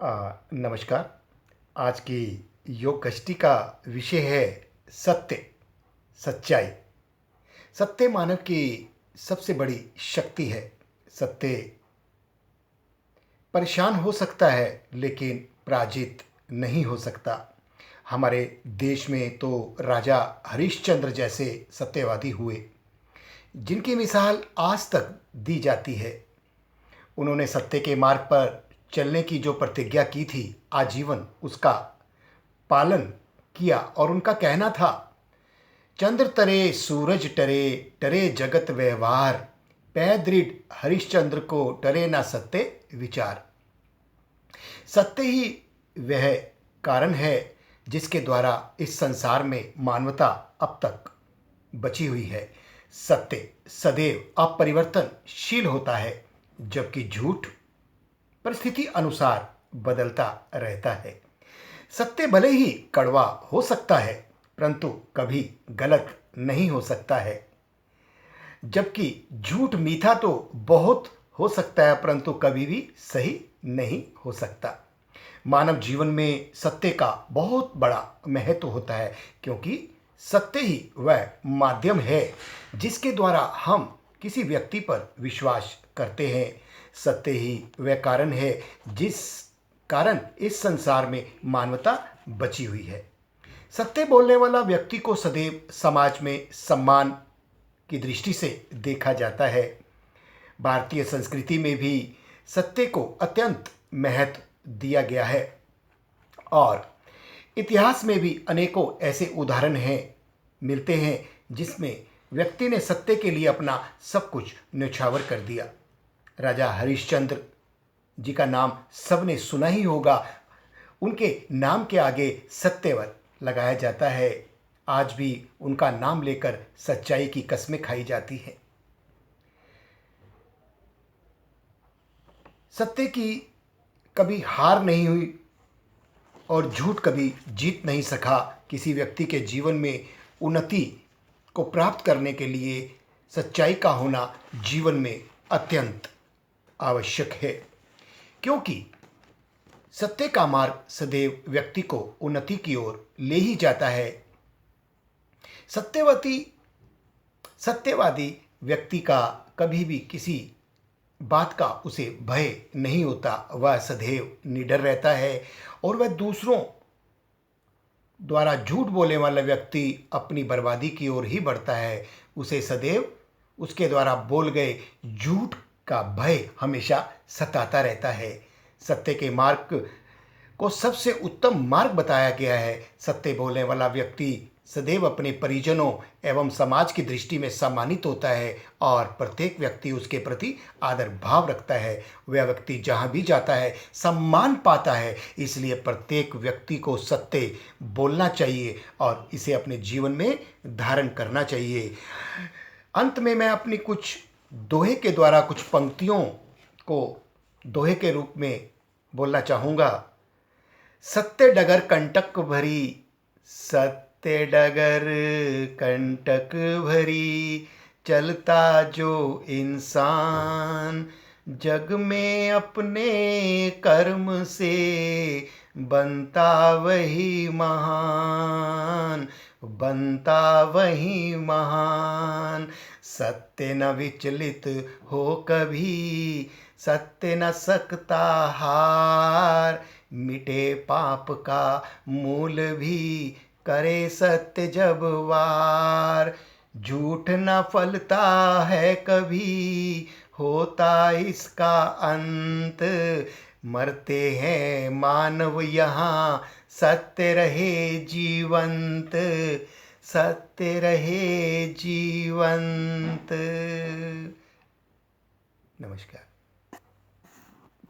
नमस्कार। आज की योग गोष्ठी का विषय है सत्य, सच्चाई। सत्य मानव की सबसे बड़ी शक्ति है। सत्य परेशान हो सकता है लेकिन पराजित नहीं हो सकता। हमारे देश में तो राजा हरिश्चंद्र जैसे सत्यवादी हुए जिनकी मिसाल आज तक दी जाती है। उन्होंने सत्य के मार्ग पर चलने की जो प्रतिज्ञा की थी, आजीवन उसका पालन किया। और उनका कहना था, चंद्र तरे सूरज टरे, टरे जगत व्यवहार, पै दृढ़ हरिश्चंद्र को टरे ना सत्य विचार। सत्य ही वह कारण है जिसके द्वारा इस संसार में मानवता अब तक बची हुई है। सत्य सदैव अपरिवर्तनशील होता है, जबकि झूठ परिस्थिति अनुसार बदलता रहता है। सत्य भले ही कड़वा हो सकता है, परंतु कभी गलत नहीं हो सकता है, जबकि झूठ मीठा तो बहुत हो सकता है, परंतु कभी भी सही नहीं हो सकता। मानव जीवन में सत्य का बहुत बड़ा महत्व होता है, क्योंकि सत्य ही वह माध्यम है जिसके द्वारा हम किसी व्यक्ति पर विश्वास करते हैं। सत्य ही वह कारण है जिस कारण इस संसार में मानवता बची हुई है। सत्य बोलने वाला व्यक्ति को सदैव समाज में सम्मान की दृष्टि से देखा जाता है। भारतीय संस्कृति में भी सत्य को अत्यंत महत्व दिया गया है और इतिहास में भी अनेकों ऐसे उदाहरण मिलते हैं जिसमें व्यक्ति ने सत्य के लिए अपना सब कुछ न्यौछावर कर दिया। राजा हरिश्चंद्र जी का नाम सबने सुना ही होगा। उनके नाम के आगे सत्यवत लगाया जाता है। आज भी उनका नाम लेकर सच्चाई की कस्में खाई जाती हैं। सत्य की कभी हार नहीं हुई और झूठ कभी जीत नहीं सका। किसी व्यक्ति के जीवन में उन्नति को प्राप्त करने के लिए सच्चाई का होना जीवन में अत्यंत आवश्यक है, क्योंकि सत्य का मार्ग सदैव व्यक्ति को उन्नति की ओर ले ही जाता है। सत्यवादी व्यक्ति का कभी भी किसी बात का उसे भय नहीं होता। वह सदैव निडर रहता है और वह दूसरों द्वारा झूठ बोलने वाला व्यक्ति अपनी बर्बादी की ओर ही बढ़ता है। उसे सदैव उसके द्वारा बोल गए झूठ का भय हमेशा सताता रहता है। सत्य के मार्ग को सबसे उत्तम मार्ग बताया गया है। सत्य बोलने वाला व्यक्ति सदैव अपने परिजनों एवं समाज की दृष्टि में सम्मानित होता है और प्रत्येक व्यक्ति उसके प्रति आदर भाव रखता है। वह व्यक्ति जहाँ भी जाता है सम्मान पाता है। इसलिए प्रत्येक व्यक्ति को सत्य बोलना चाहिए और इसे अपने जीवन में धारण करना चाहिए। अंत में मैं अपनी कुछ दोहे के द्वारा कुछ पंक्तियों को दोहे के रूप में बोलना चाहूँगा। सत्य डगर कंटक भरी, सत्य डगर कंटक भरी, चलता जो इंसान जग में अपने कर्म से, बनता वही महान, बनता वही महान। सत्य न विचलित हो कभी, सत्य न सकता हार, मिटे पाप का मूल भी, करे सत्य जब वार। झूठ न फलता है कभी, होता इसका अंत, मरते हैं मानव यहाँ, सत्य रहे जीवंत, सत्य रहे जीवंत। नमस्कार।